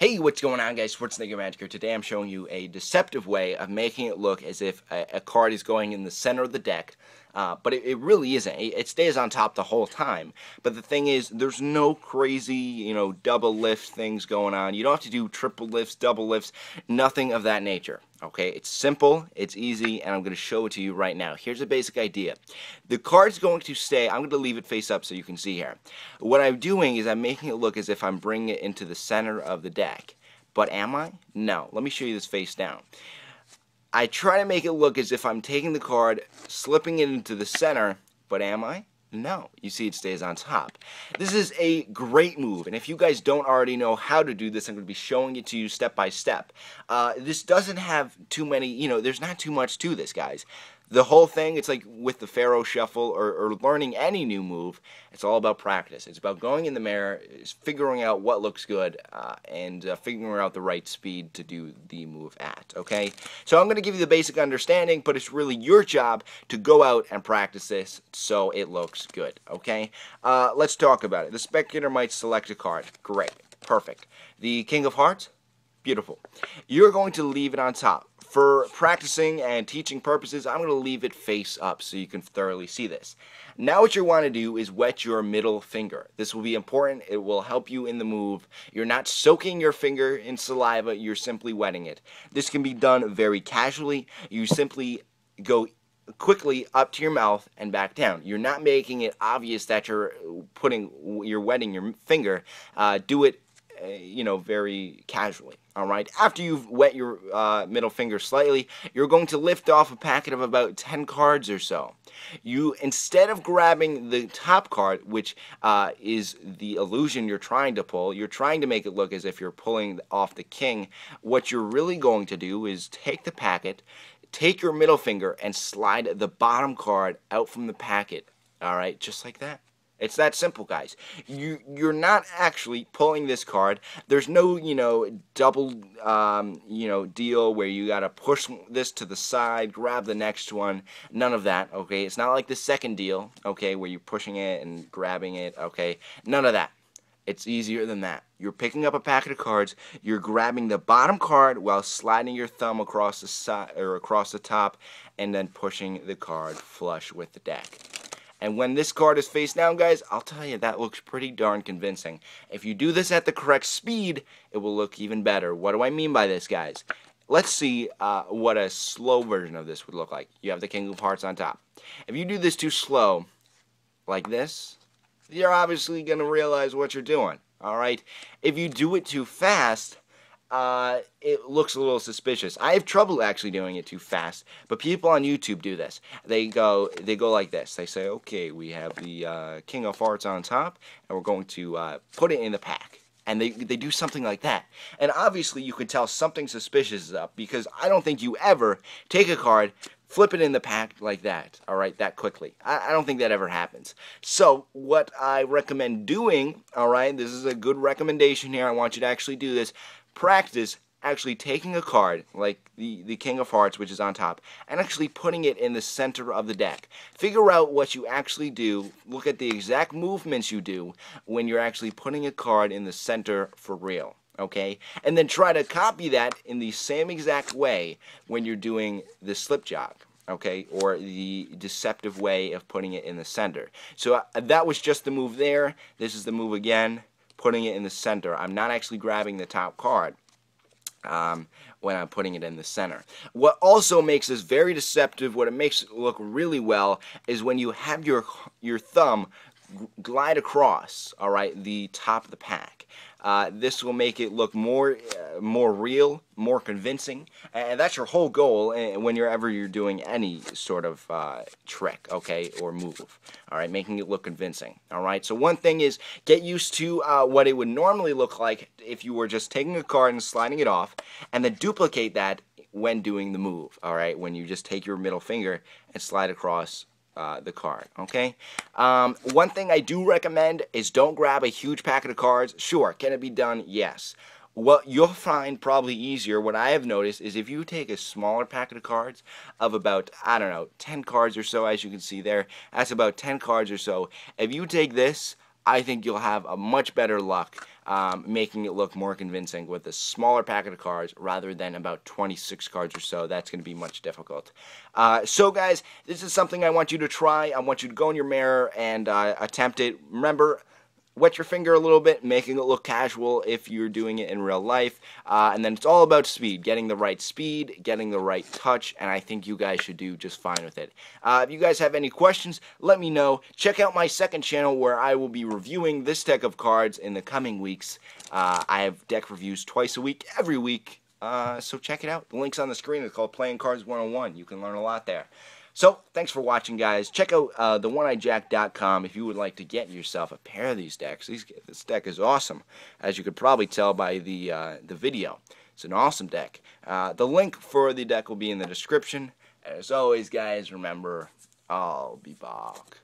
Hey, what's going on, guys? Schwarzeneggermagic here. Today I'm showing you a deceptive way of making it look as if a card is going in the center of the deck, but it really isn't. It stays on top the whole time. But the thing is, there's no crazy, double lift things going on. You don't have to do triple lifts, double lifts, nothing of that nature. Okay, it's simple, it's easy, and I'm going to show it to you right now. Here's a basic idea. The card's going to stay, I'm going to leave it face up so you can see here. What I'm doing is I'm making it look as if I'm bringing it into the center of the deck. But am I? No. Let me show you this face down. I try to make it look as if I'm taking the card, slipping it into the center, but am I? No. You see it stays on top. This is a great move, and if you guys don't already know how to do this, I'm going to be showing it to you step by step. This doesn't have too many, there's not too much to this, guys. The whole thing, it's like with the Pharaoh Shuffle or learning any new move, it's all about practice. It's about going in the mirror, figuring out what looks good, and figuring out the right speed to do the move at, okay? So I'm going to give you the basic understanding, but it's really your job to go out and practice this so it looks good, okay? Let's talk about it. The spectator might select a card. Great. Perfect. The King of Hearts? Beautiful. You're going to leave it on top. For practicing and teaching purposes, I'm going to leave it face up so you can thoroughly see this. Now what you want to do is wet your middle finger. This will be important. It will help you in the move. You're not soaking your finger in saliva. You're simply wetting it. This can be done very casually. You simply go quickly up to your mouth and back down. You're not making it obvious that you're wetting your finger. Do it very casually. Alright, after you've wet your middle finger slightly, you're going to lift off a packet of about 10 cards or so. Instead of grabbing the top card, which is the illusion you're trying to pull, you're trying to make it look as if you're pulling off the king. What you're really going to do is take the packet, take your middle finger, and slide the bottom card out from the packet. Alright, just like that. It's that simple, guys. You're not actually pulling this card. There's no, double, deal where you gotta push this to the side, grab the next one. None of that, okay? It's not like the second deal, okay, where you're pushing it and grabbing it, okay? None of that. It's easier than that. You're picking up a packet of cards. You're grabbing the bottom card while sliding your thumb across the side or across the top, and then pushing the card flush with the deck. And when this card is face down, guys, I'll tell you, that looks pretty darn convincing. If you do this at the correct speed, it will look even better. What do I mean by this, guys? Let's see what a slow version of this would look like. You have the King of Hearts on top. If you do this too slow, like this, you're obviously going to realize what you're doing. Alright? If you do it too fast, it looks a little suspicious. I have trouble actually doing it too fast, but people on YouTube do this. They go like this. They say, okay, we have the King of Hearts on top, and we're going to put it in the pack. And they do something like that. And obviously you could tell something suspicious is up, because I don't think you ever take a card, flip it in the pack like that, alright, that quickly. I don't think that ever happens. So, what I recommend doing, alright, this is a good recommendation here, I want you to actually do this. Practice actually taking a card, like the King of Hearts, which is on top, and actually putting it in the center of the deck. Figure out what you actually do, look at the exact movements you do when you're actually putting a card in the center for real, okay? And then try to copy that in the same exact way when you're doing the slip jog, okay, or the deceptive way of putting it in the center. So that was just the move there. This is the move again. Putting it in the center. I'm not actually grabbing the top card when I'm putting it in the center. What also makes this very deceptive, what it makes it look really well, is when you have your thumb glide across, alright, the top of the pack. This will make it look more real, more convincing, and that's your whole goal whenever you're doing any sort of trick, okay, or move, alright, making it look convincing, alright. So one thing is, get used to what it would normally look like if you were just taking a card and sliding it off, and then duplicate that when doing the move, alright, when you just take your middle finger and slide across the card, okay? One thing I do recommend is don't grab a huge packet of cards. Sure, can it be done? Yes. What you'll find probably easier, what I have noticed, is if you take a smaller packet of cards of about, I don't know, 10 cards or so, as you can see there, that's about 10 cards or so. If you take this, I think you'll have a much better luck making it look more convincing with a smaller packet of cards rather than about 26 cards or so. That's going to be much difficult. So guys, this is something I want you to try. I want you to go in your mirror and attempt it. Remember, wet your finger a little bit, making it look casual if you're doing it in real life. And then it's all about speed, getting the right speed, getting the right touch, and I think you guys should do just fine with it. If you guys have any questions, let me know. Check out my second channel where I will be reviewing this deck of cards in the coming weeks. I have deck reviews twice a week, every week, so check it out. The link's on the screen. It's called Playing Cards 101. You can learn a lot there. So, thanks for watching, guys. Check out thewoneyedjaqk.com if you would like to get yourself a pair of these decks. This deck is awesome, as you could probably tell by the video. It's an awesome deck. The link for the deck will be in the description. As always, guys, remember, I'll be back.